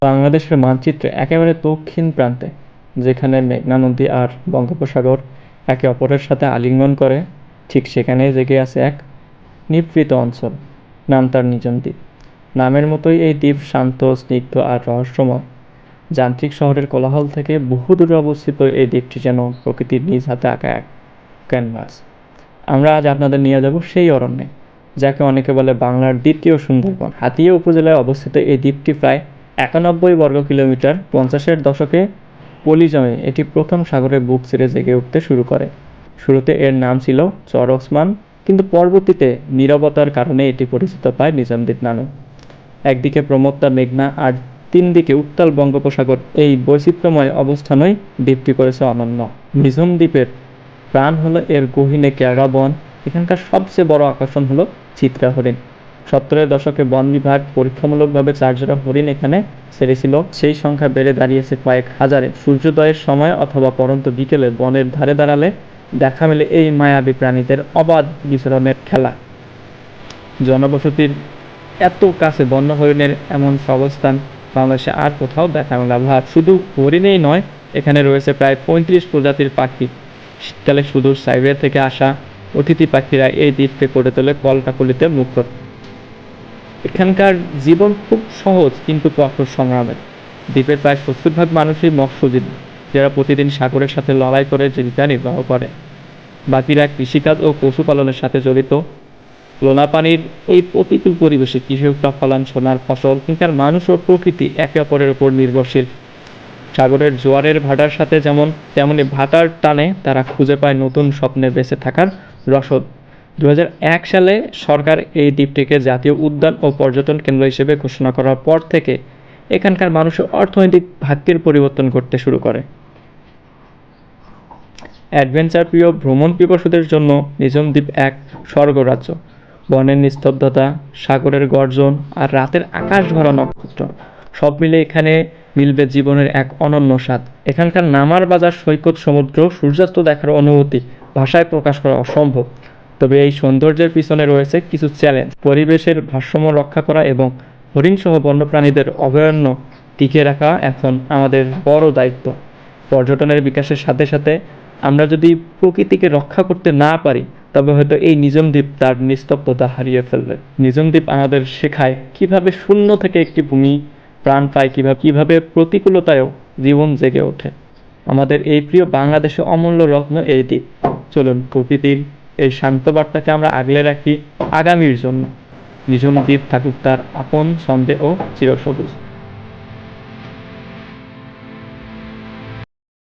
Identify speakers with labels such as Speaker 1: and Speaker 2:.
Speaker 1: বাংলাদেশের মানচিত্রে একেবারে দক্ষিণ প্রান্তে, যেখানে মেঘনা নদী আর বঙ্গোপসাগর একে অপরের সাথে আলিঙ্গন করে, ঠিক সেখানেই জেগে আছে এক নিভৃত অঞ্চল, নাম তার নিজাম দ্বীপ। নামের মতোই এই দ্বীপ শান্ত, স্নিগ্ধ আর রহস্যময়। যান্ত্রিক শহরের কোলাহল থেকে বহু দূরে অবস্থিত এই দ্বীপটি যেন প্রকৃতির নিজ হাতে আঁকা এক ক্যানভাস। আমরা আজ আপনাদের নিয়ে যাব সেই অরণ্যে, যাকে অনেকে বলে বাংলার দ্বিতীয় সুন্দরবন। হাতিয়া উপজেলায় অবস্থিত এই দ্বীপটি প্রায় 91 বর্গ কিলোমিটার। 50-এর দশকে পলিজমে এটি প্রথম সাগরের বুক চিরে জেগে উঠতে শুরু করে। শুরুতে এর নাম ছিল চর ওসমান, কিন্তু পরবর্তীতে নীরবতার কারণে এটি পরিচিত পায় নিজাম দ্বীপ নামে। একদিকে প্রমত্তা মেঘনা আর তিন দিকে উত্তাল বঙ্গোপসাগর, এই বৈচিত্র্যময় অবস্থানই দ্বীপটি করেছে অনন্য। নিঝুম দ্বীপের প্রাণ হলো এর গহীনে কেওড়া বন। এখানকার সবচেয়ে বড় আকর্ষণ হলো চিত্রা হরিণ। 70-এর দশকে বন বিভাগ পরীক্ষামূলকভাবে 4 জোড়া হরিণ এখানে ছেড়েছিল। সেই সংখ্যা বেড়ে দাঁড়িয়েছে কয়েক হাজারে। সূর্যোদয়ের সময় অথবা পরন্ত বিকেলে বনের ধারে দাঁড়ালে দেখা মেলে এই মায়াবী প্রাণীদের অবাধ বিচরণের খেলা। জনবসতির এত কাছে বন্য হরিণের এমন অবস্থান বাংলাদেশে আর কোথাও দেখা মেলা ভার। শুধু হরিণেই নয়, এখানে রয়েছে প্রায় 35 প্রজাতির পাখি। শীতকালে সুদূর সাইবেরিয়া থেকে আসা অতিথি পাখিরা এই দ্বীপকে করে তোলে কলকাকলিতে মুক্ত। এখানকার জীবন খুব সহজ কিন্তু কঠোর সংগ্রামের। দ্বীপের প্রায় 70% মানুষই মৎস্যজীবী, যারা প্রতিদিন সাগরের সাথে লড়াই করে জীবিকা নির্বাহ করে। বাকিরা কৃষিকাজ ও পশুপালনের সাথে জড়িত। লোনাপানির এই প্রতিকূল পরিবেশে কৃষকরা ফলান সোনার ফসল। এখানকার মানুষ ও প্রকৃতি একে অপরের উপর নির্ভরশীল। সাগরের জোয়ারের ভাটার সাথে তেমনি ভাটার টানে তারা খুঁজে পায় নতুন স্বপ্নের বেঁচে থাকার রসদ। 2001 সালে সরকার এই দ্বীপটিকে জাতীয় উদ্যান ও পর্যটন কেন্দ্র হিসেবে ঘোষণা করার পর থেকে এখানকার মানুষের অর্থনৈতিক ভাগ্যের পরিবর্তন করতে শুরু করে। অ্যাডভেঞ্চার প্রিয় ভ্রমণ পিপাসুদের জন্য নিঝুম দ্বীপ এক স্বর্গরাজ্য। বনের নিস্তব্ধতা, সাগরের গর্জন আর রাতের আকাশ ভরা নক্ষত্র, সব মিলে এখানে মিলবে জীবনের এক অনন্য স্বাদ। এখানকার নামার বাজার, সৈকত, সমুদ্র, সূর্যাস্ত দেখার অনুভূতি ভাষায় প্রকাশ করা অসম্ভব। তবে এই সৌন্দর্যের পিছনে রয়েছে কিছু চ্যালেঞ্জ। পরিবেশের ভারসাম্য রক্ষা করা এবং হরিণসহ বন্যপ্রাণীদের অভয়ারণ্য টিকিয়ে রাখা এখন আমাদের বড় দায়িত্ব। পর্যটনের বিকাশের সাথে সাথে আমরা যদি প্রকৃতিকে রক্ষা করতে না পারি, তবে হয়তো এই নিঝুম দ্বীপ তার নিস্তব্ধতা হারিয়ে ফেলবে। নিঝুম দ্বীপ আমাদের শেখায় কিভাবে শূন্য থেকে একটি ভূমি প্রাণ পায়, কিভাবে প্রতিকূলতায়ও জীবন জেগে ওঠে। আমাদের এই প্রিয় বাংলাদেশে অমূল্য রত্ন এই দ্বীপ। চলুন প্রকৃতির এই শান্ত বার্তাকে আমরা আগলে রাখি আগামীর জন্য। নিঝুম দ্বীপ থাকুক তার আপন ছন্দে ও চিরসবুজ।